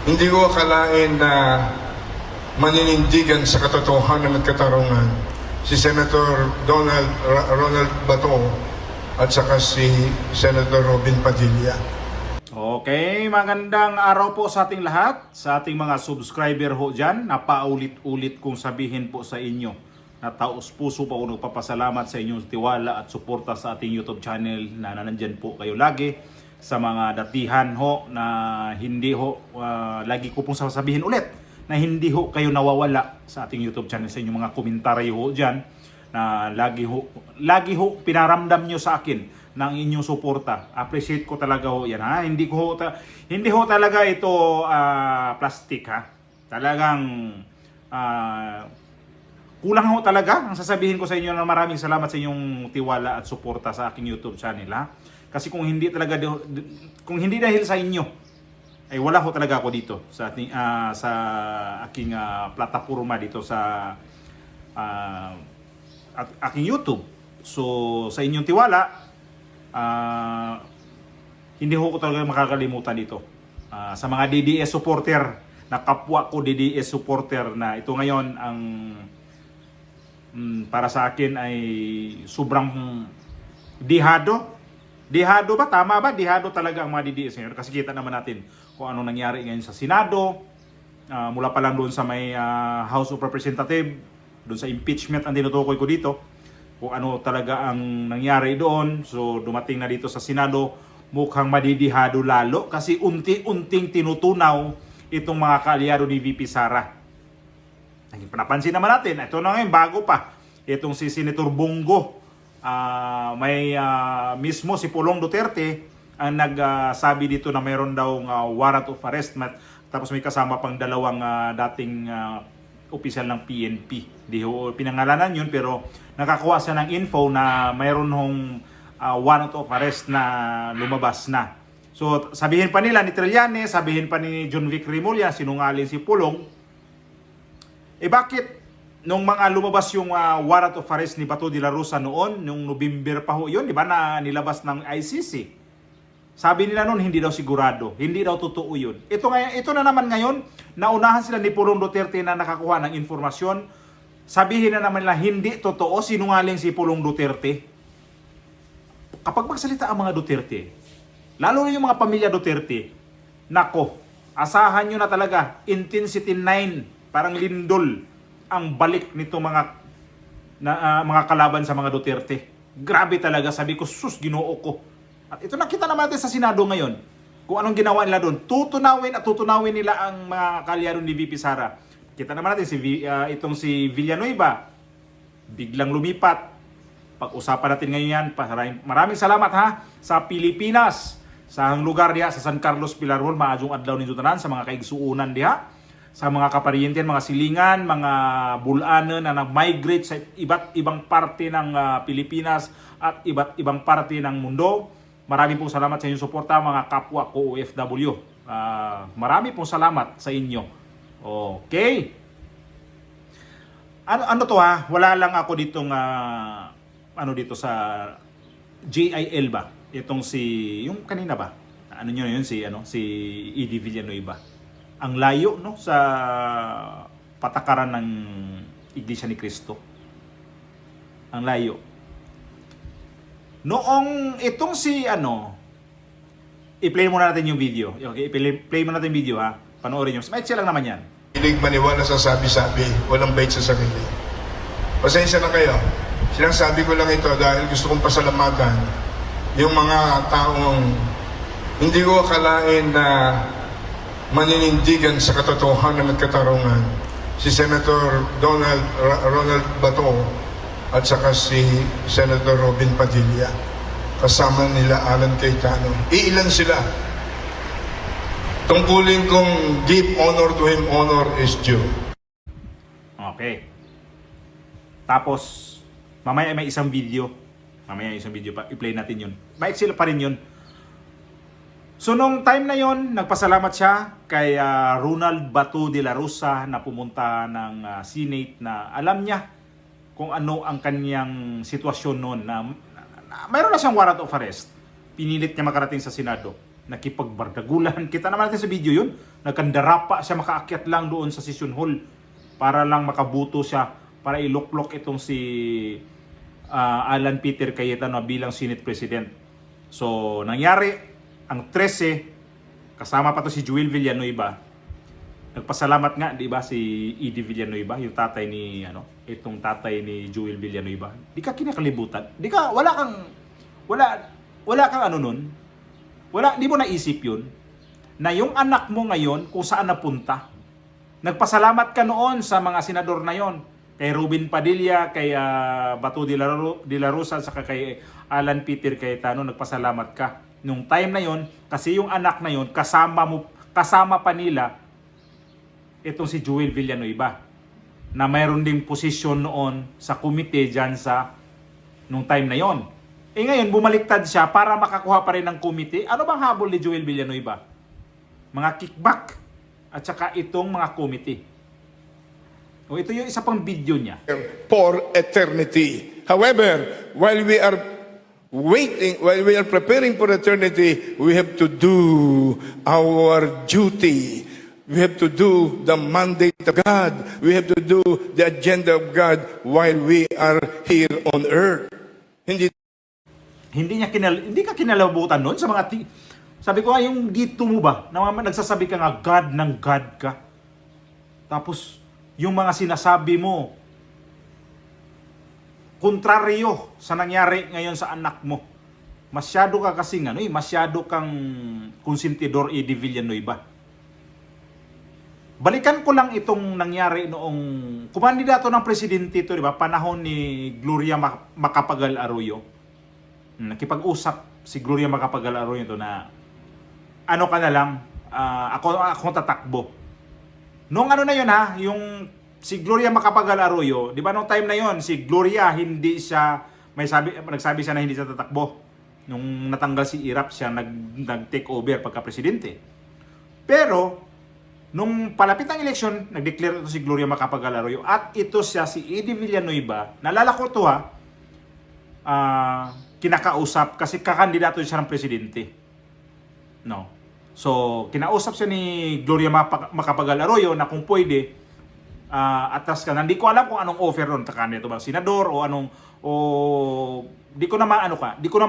Hindi ko akalain na maninindigan sa katotohanan at katarungan si Senator Ronald Bato at saka si Senator Robin Padilla. Okay, magandang araw po sa ating lahat, sa ating mga subscriber ho dyan. Napaulit-ulit kong sabihin po sa inyo na taos puso po ako nagpapasalamat sa inyong tiwala at suporta sa ating YouTube channel na nandyan po kayo lagi. Sa mga datihan ho na hindi ho, lagi ko pong sasabihin ulit na hindi ho kayo nawawala sa ating YouTube channel, sa inyong mga komentaryo ho dyan na lagi ho pinaramdam nyo sa akin ng inyong suporta. Appreciate ko talaga ho yan, ha. Hindi ho talaga ito plastic, ha. Talagang kulang ho talaga ang sasabihin ko sa inyo na maraming salamat sa inyong tiwala at suporta sa aking YouTube channel, ha. Kasi kung hindi dahil sa inyo ay wala ho talaga ako dito sa aking plataforma dito sa aking YouTube. So sa inyong tiwala, hindi ho ko talaga makakalimutan ito. Sa mga DDS supporter, na kapwa ko DDS supporter na ito ngayon ang para sa akin ay sobrang dihado. Dihado ba? Tama ba? Dihado talaga ang mga DDS ngayon. Kasi kita naman natin kung ano nangyari ngayon sa Senado. Mula pa lang doon sa may House of Representatives, doon sa impeachment ang tinutukoy ko dito. Kung ano talaga ang nangyari doon. So dumating na dito sa Senado, mukhang madidihado lalo. Kasi unti-unting tinutunaw itong mga kaalyado ni VP Sara. Napansin naman natin, ito na ngayon, bago pa. Itong si Senator Bongo. Mismo si Pulong Duterte ang nagsabi dito na mayroon daw warrant of arrest, tapos may kasama pang dalawang dating opisyal ng PNP. Di ho pinangalanan yun, pero nakakuha siya ng info na mayroon hong warrant of arrest na lumabas na. So sabihin pa nila ni Trillanes, sabihin pa ni John Vic Remulla, sinungaling si Pulong. Bakit nung mga lumabas yung warrant of arrest ni Bato de la Rosa noon, nung November pa ho yun, di ba, na nilabas ng ICC. Sabi nila noon, hindi daw sigurado, hindi daw totoo yun. Ito na naman ngayon, naunahan sila ni Pulong Duterte na nakakuha ng informasyon. Sabihin na naman nila, hindi totoo, sinungaling si Pulong Duterte. Kapag magsalita ang mga Duterte, lalo na yung mga pamilya Duterte, nako, asahan nyo na talaga, intensity 9, parang lindol ang balik nito mga kalaban sa mga Duterte. Grabe talaga, sabi ko, sus, Ginoo ko. At ito nakita naman natin sa Senado ngayon, kung anong ginawa nila doon. Tutunawin nila ang mga kaalyado ni VP Sara. Kita naman natin itong si Villanueva, biglang lumipat. Pag-usapan natin ngayon yan. Maraming salamat, ha, sa Pilipinas, sa lugar diha sa San Carlos, Pilarhol, maadjong adlaw ni tanan sa mga kaigsuunan diha, sa mga kaparyente, mga silingan, mga bulanan na nag-migrate sa iba't ibang parte ng Pilipinas at iba't ibang parte ng mundo. Maraming pong salamat sa inyong suporta, mga kapwa ko OFW. Maraming pong salamat sa inyo. Okay. Ano to, ha? Wala lang ako ditong dito sa JIL ba? Itong yung kanina ba? Ano nyo yun? Si Eddie Villanueva. Ang layo, no, sa patakaran ng Iglesia ni Cristo. Ang layo. Noong itong i-play muna natin yung video. Okay, i-play muna natin yung video, ha. Panoorin nyo. Maiksi lang naman yan. Hilig maniwala sa sabi-sabi, walang bait sa sarili. Pasensya na kayo. Sinasabi ko lang ito dahil gusto kong pasalamatan yung mga taong hindi ko akalain na maninindigan sa katotohanan at katarungan si Senator Ronald Bato at saka si Senator Robin Padilla. Kasama nila Alan Cayetano. Iilan sila. Tungkulin kong give honor to him, honor is due. Okay. Tapos, mamaya may isang video. Pa. I-play natin yun. Maiksi pa rin yun. So nung time na yon, nagpasalamat siya kay Ronald Bato de la Rosa na pumunta ng Senate na alam niya kung ano ang kanyang sitwasyon noon na mayroon na siyang warrant of arrest. Pinilit niya makarating sa Senado. nakipagbardagulan. Kita naman natin sa video yun. Nagkandarapa siya, makaakyat lang doon sa session hall para lang makabuto siya, para iluklok itong si Alan Peter Cayetano bilang Senate President. So, nangyari, ang 13, kasama pa to si Joel Villanueva. Nagpasalamat nga, di ba, si Edie Villanueva, yung tatay ni, itong tatay ni Joel Villanueva. Di ka kinakalibutan. Wala kang nun. Di mo naisip yun, na yung anak mo ngayon, kung saan napunta. Nagpasalamat ka noon sa mga senador na yon, kay Ruben Padilla, kay Bato de la Rosa, saka kay Alan Peter Cayetano, nagpasalamat ka. Nung time na yon, kasi yung anak na yon, kasama pa nila, itong si Joel Villanueva, na mayroon ding posisyon noon sa komite dyan nung time na yon. Ngayon, bumaliktad siya para makakuha pa rin ng komite. Ano bang habol ni Joel Villanueva? Mga kickback at saka itong mga komite. O ito yung isa pang video niya. For eternity. However, while we are waiting, while we are preparing for eternity, we have to do our duty. We have to do the mandate of God. We have to do the agenda of God while we are here on earth. Hindi ka kinalabutan noon sa mga sabi ko nga, yung dito mo ba na nagsasabi ka nga God ng God ka, tapos yung mga sinasabi mo kontraryo sa nangyari ngayon sa anak mo. Masyado ka kasing masyado kang konsentidor Edie Villanueva. Balikan ko lang itong nangyari noong kumandidato ng presidente ito, di ba? Panahon ni Gloria Macapagal Arroyo. Nakipag-usap si Gloria Macapagal Arroyo ito na ka na lang, ako tatakbo. Noong na yun yung si Gloria Macapagal Arroyo, di ba noong time na yun, si Gloria nagsabi siya na hindi siya tatakbo. Nung natanggal si Irap, siya nag-take over pagka-presidente. Pero nung palapit ang eleksyon, nag-declare ito si Gloria Macapagal Arroyo at ito siya si Edie Villanueva. Nalala ko ito kinakausap kasi kakandidato siya ng presidente. No. So, kinausap siya ni Gloria Macapagal Arroyo na kung pwede atras ka. Hindi ko alam kung anong offer doon. Kandidato ba senador o anong di ko na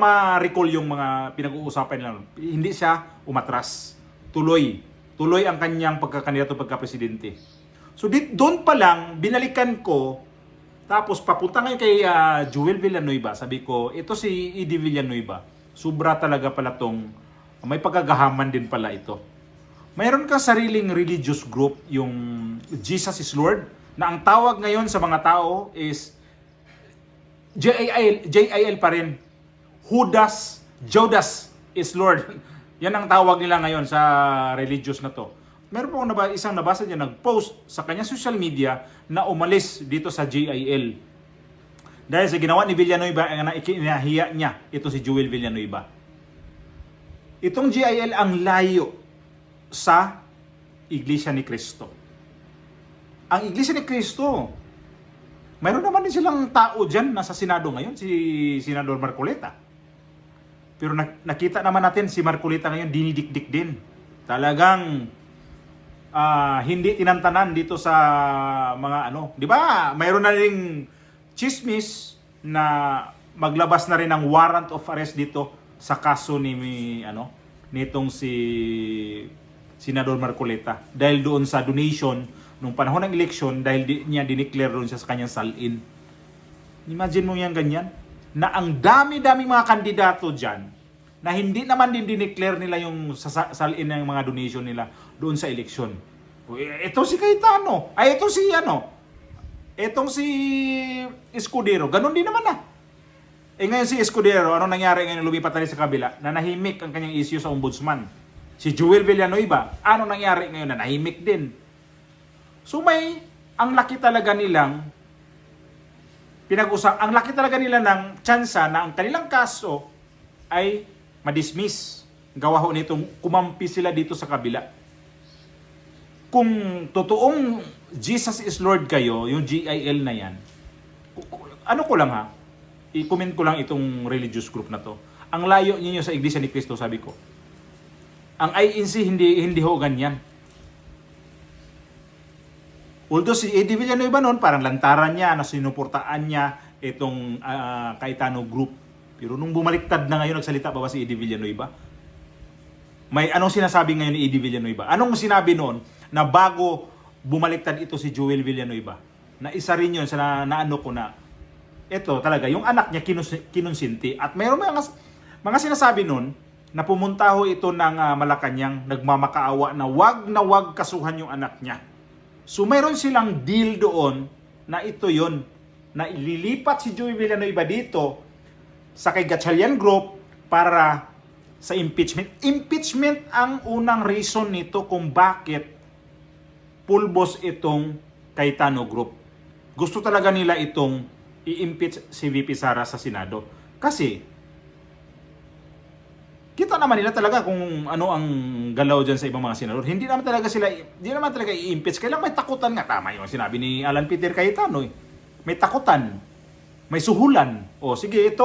ma-recall yung mga pinag-uusapan nila. Hindi siya umatras. Tuloy ang kanyang pagkakandidato pagka-presidente. So doon pa lang, binalikan ko, tapos papunta ngayon kay Joel Villanueva, sabi ko, ito si Edie Villanueva, sobra talaga pala may pagkagahaman din pala ito. Mayroon kang sariling religious group, yung Jesus is Lord, na ang tawag ngayon sa mga tao is JIL pa rin. Judas is Lord. Yan ang tawag nila ngayon sa religious na to. Meron po isang nabasa niya, nag-post sa kanya social media na umalis dito sa JIL. Dahil sa ginawa ni Villanueva, na ikinahiya niya ito si Joel Villanueva. Itong JIL ang layo sa Iglesia ni Cristo. Ang Iglesia ni Cristo, mayroon naman din silang tao dyan nasa Senado ngayon, si Senador Marcoleta. Pero nakita naman natin si Marcoleta ngayon dinidikdik din. Talagang hindi tinantanan dito sa mga di ba? Mayroon na ring chismis na maglabas na rin ng warrant of arrest dito sa kaso nitong si Senador Marcoleta dahil doon sa donation nung panahon ng election dahil niya dineclare doon siya sa kanyang salin. Imagine mo yan ganyan? Na ang dami-daming mga kandidato dyan na hindi naman din dineclare nila yung salin ng mga donation nila doon sa eleksyon. Ito si Cayetano. Itong si Escudero. Ganon din naman ngayon si Escudero, ano nangyari ngayon lumipat na rin sa kabila? Nanahimik ang kanyang issue sa ombudsman. Si Joel Villanueva, ano nangyari ngayon? Nanahimik din. So ang laki talaga nilang ang laki talaga nila ng tsansa na ang kanilang kaso ay madismiss. Gawa ho nitong kumampi sila dito sa kabila. Kung totoong Jesus is Lord kayo, yung GIL na yan, i-comment ko lang itong religious group na to. Ang layo ninyo sa Iglesia ni Cristo, sabi ko. Ang INC hindi ho ganyan. Although si Eddie Villanueva noon, parang lantaran niya, na sinuportaan niya itong Cayetano Group. Pero nung bumaliktad na ngayon, nagsalita pa ba si Eddie Villanueva? May anong sinasabi ngayon ni Eddie Villanueva? Anong sinabi noon na bago bumaliktad ito si Joel Villanueva? Na isa rin yun sa naano ko na ito talaga, yung anak niya kinonsinti. At mayroon mga sinasabi noon na pumunta ho ito ng Malacanang, nagmamakaawa na wag kasuhan yung anak niya. So mayroon silang deal doon na ito yon, na ililipat si Joey Villanueva dito sa kay Gatchalian Group para sa impeachment. Impeachment ang unang reason nito kung bakit pulbos itong Cayetano Group. Gusto talaga nila itong i-impeach si VP Sara sa Senado. Kasi kita naman nila talaga kung ano ang galaw dyan sa ibang mga senador. Hindi naman talaga i-impeach. Kailang may takutan nga. Tama yung sinabi ni Alan Peter Cayetano. May takutan. May suhulan. O sige, ito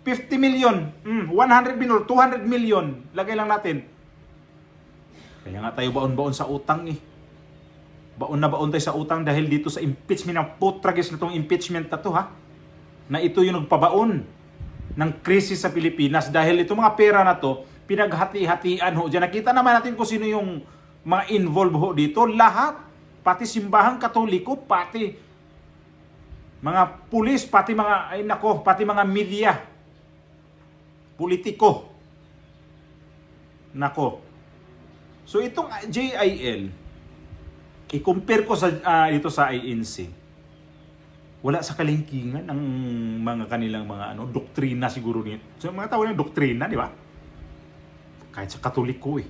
50 million. 100 million, 200 million. Lagay lang natin. Kaya nga tayo baon-baon sa utang eh. Baon na baon tayo sa utang dahil dito sa impeachment. Ang putragis na itong impeachment na to ha. Na ito yung nagpabaon ng krisis sa Pilipinas dahil itong mga pera na to pinaghati-hatian ho. Diyan nakita naman natin kung sino yung mga involved ho dito. Lahat, pati simbahang Katoliko, pati mga pulis, pati mga media, politiko. Nako. So itong JIL, i-compare ko sa dito sa INC. Wala sa kalingkingan ang mga kanilang mga doktrina siguro nito. So mga tawag ng doktrina, di ba? Kahit sa Katoliko eh.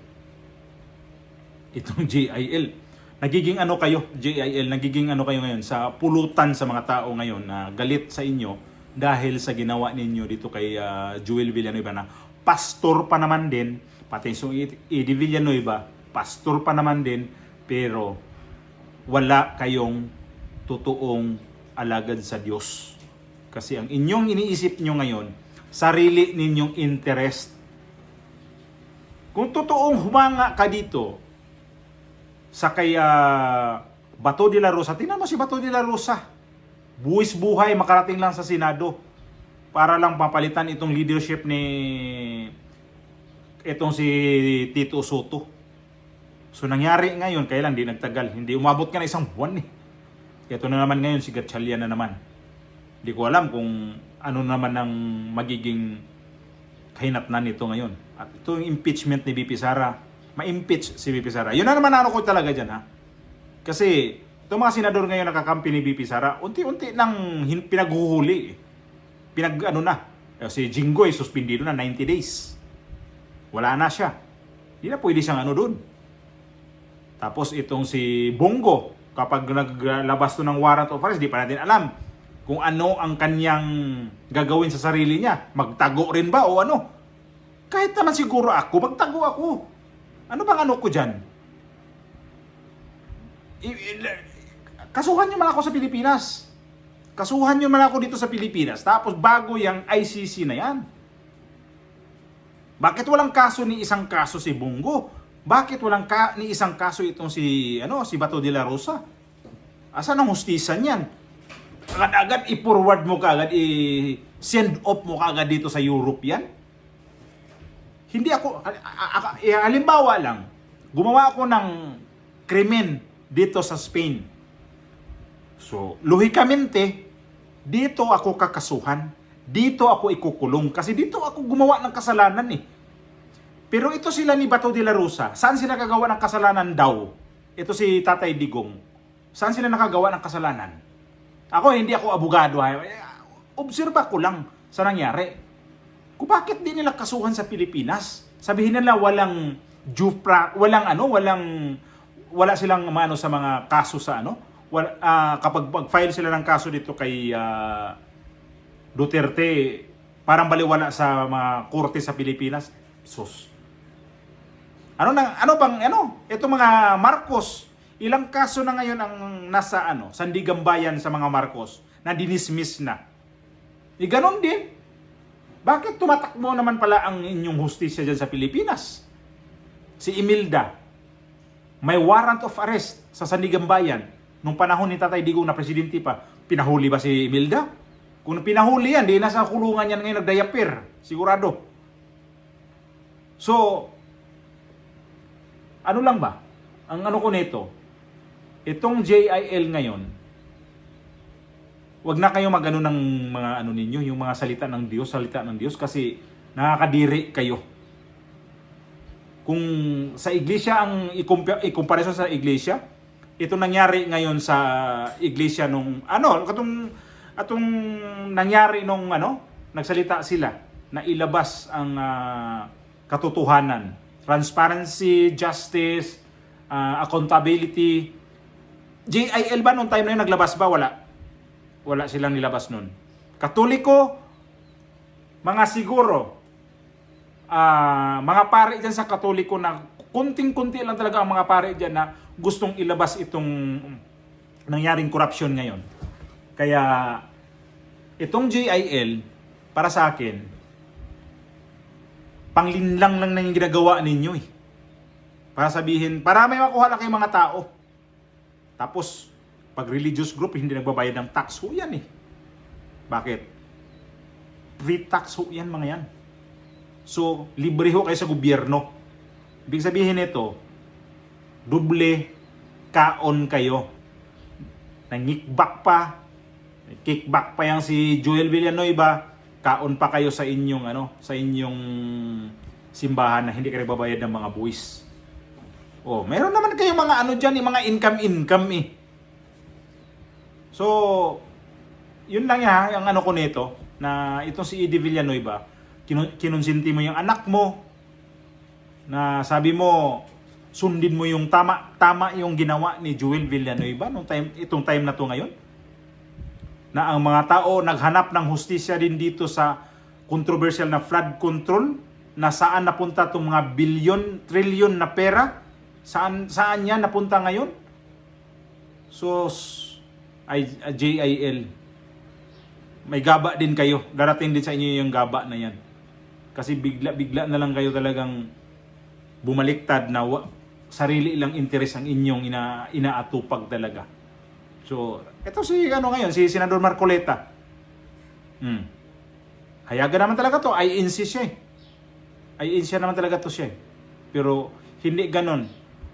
Itong JIL. Nagiging nagiging kayo ngayon sa pulutan sa mga tao ngayon na galit sa inyo dahil sa ginawa ninyo dito kay Joel Villanueva na pastor pa naman din, pati yung Eddie Villanueva, pastor pa naman din, pero wala kayong totoong alagad sa Diyos. Kasi ang inyong iniisip nyo ngayon, sarili ninyong interest. Kung totoong humanga ka dito sa kay Bato de la Rosa, tingnan mo si Bato de la Rosa. Buwis buhay, makarating lang sa Senado para lang papalitan itong leadership ni itong si Tito Soto. So nangyari ngayon, kailan di nagtagal. Hindi umabot ka na isang buwan eh. Ito na naman ngayon si Gatchalian na naman. Hindi ko alam kung ano naman ang magiging kahinatnan nito ngayon. At ito yung impeachment ni VP Sara. Ma-impeach si VP Sara. Yun na naman ano ko talaga dyan ha. Kasi itong mga senador ngayon nakakampi ni VP Sara, unti-unti nang pinaghuhuli. Si Jinggoy suspendido na 90 days. Wala na siya. Hindi na pwede siyang doon. Tapos itong si Bongo, kapag naglabas to ng warrant of arrest, di pa natin alam kung ano ang kanyang gagawin sa sarili niya. Magtago rin ba o ano? Kahit naman siguro ako, magtago ako. Ano bang ko dyan? Kasuhan nyo man ako sa Pilipinas. Kasuhan nyo man ako dito sa Pilipinas. Tapos bago yung ICC na yan. Bakit walang kaso ni isang kaso si Bongo? Bakit walang ni isang kaso itong si Bato de la Rosa? Asan ang hustisya niyan? Agad i-forward mo kaagad, i-send off mo kaagad dito sa Europe yan? Hindi ako, halimbawa lang, gumawa ako ng krimen dito sa Spain. So, lohikamente, dito ako kakasuhan. Dito ako ikukulong. Kasi dito ako gumawa ng kasalanan eh. Pero ito sila ni Bato de la Rosa, saan sila nakagawa ng kasalanan daw? Ito si Tatay Digong. Saan sila nakagawa ng kasalanan? Ako, hindi ako abogado. Obserba ko lang sa nangyari. Kung bakit di nila kasuhan sa Pilipinas? Sabihin nila wala silang sa mga kaso sa kapag mag-file sila ng kaso dito kay Duterte, parang baliwala sa mga korte sa Pilipinas. Sus. Ito mga Marcos, ilang kaso na ngayon ang nasa sandigang bayan sa mga Marcos na dinismiss na. Ganon din. Bakit tumatakbo naman pala ang inyong hustisya dyan sa Pilipinas? si Imelda, may warrant of arrest sa Sandigan Bayan. Nung panahon ni Tatay Digong na presidente pa, pinahuli ba si Imelda? Kung pinahuli yan, di nasa kulungan yan ngayon nagdayapir. Sigurado. So, ano lang ba? Ang ano ko nito, itong JIL ngayon, wag na kayo magano ng mga ano ninyo, yung mga salita ng Diyos kasi nakakadiri kayo. Kung sa iglesia ang ikumpara sa iglesia, ito nangyari ngayon sa iglesia nung atong nangyari nung nagsalita sila na ilabas ang katotohanan, transparency, justice, accountability. JIL ba nung time na yun naglabas ba? Wala silang nilabas nun. Katoliko, mga siguro, mga pare dyan sa Katoliko na kunting-kunti lang talaga ang mga pare dyan na gustong ilabas itong nangyaring corruption ngayon. Kaya, itong JIL, para sa akin, panglinlang lang na yung ginagawa ninyo eh. Para sabihin, para may makuha lang kayong mga tao. Tapos, pag religious group, hindi nagbabayad ng tax ho yan eh. Bakit? Free tax ho yan mga yan. So, libre ho kayo sa gobyerno. Ibig sabihin nito, doble kaon kayo. Nangikback pa. Kickback pa yang si Joel Villanueva. Kaon pa kayo sa inyong sa inyong simbahan na hindi kayo babayad ng mga buwis. Oh, meron naman kayong mga diyan, mga income eh. So, yun lang yung ko nito, na itong si Eddie Villanueva, kinonsinti mo yung anak mo, na sabi mo, sundin mo yung tama yung ginawa ni Joel Villanueva itong time na to ngayon. Na ang mga tao naghanap ng hustisya din dito sa controversial na flood control, na saan napunta itong mga trilyon na pera, saan yan napunta ngayon? So, JIL, may gaba din kayo. Darating din sa inyo yung gaba na yan. Kasi bigla na lang kayo talagang bumaliktad na sarili lang interes ang inyong inaatupag talaga. So, ito ngayon, si Senador Marcoleta. Hayagan naman talaga to. INC siya eh. INC naman talaga to siya eh. Pero, hindi ganon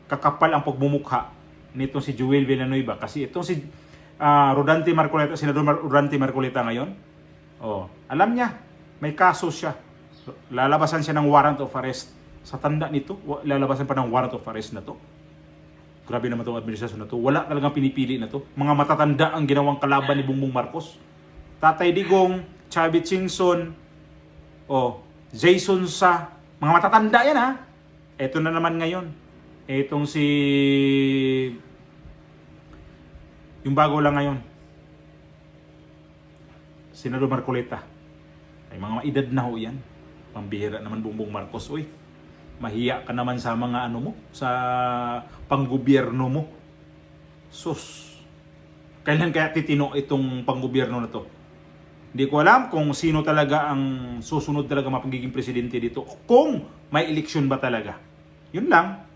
kakapal ang pagmumukha nitong si Joel Villanueva. Kasi itong si Rodante Marcoleta, Senador Rodante Marcoleta ngayon, alam niya, may kaso siya. Lalabasan siya ng warrant of arrest. Sa tanda nito, lalabasan pa ng warrant of arrest na to. Grabe naman itong administrasyon na to. Wala talagang pinipili na to. Mga matatanda ang ginawang kalaban ni Bongbong Marcos. Tatay Digong, Chavit Singson, Jason Sa, mga matatanda yan ha. Ito na naman ngayon. Itong yung bago lang ngayon, Senador Marcoleta. Ay mga edad na ho yan. Pambihira naman Bongbong Marcos. Uy, mahiya ka naman sa mga sa panggobyerno mo. Sus, kailan kaya titino itong panggobyerno na to? Hindi ko alam kung sino talaga ang susunod talaga mapagiging presidente dito. Kung may eleksyon ba talaga. Yun lang.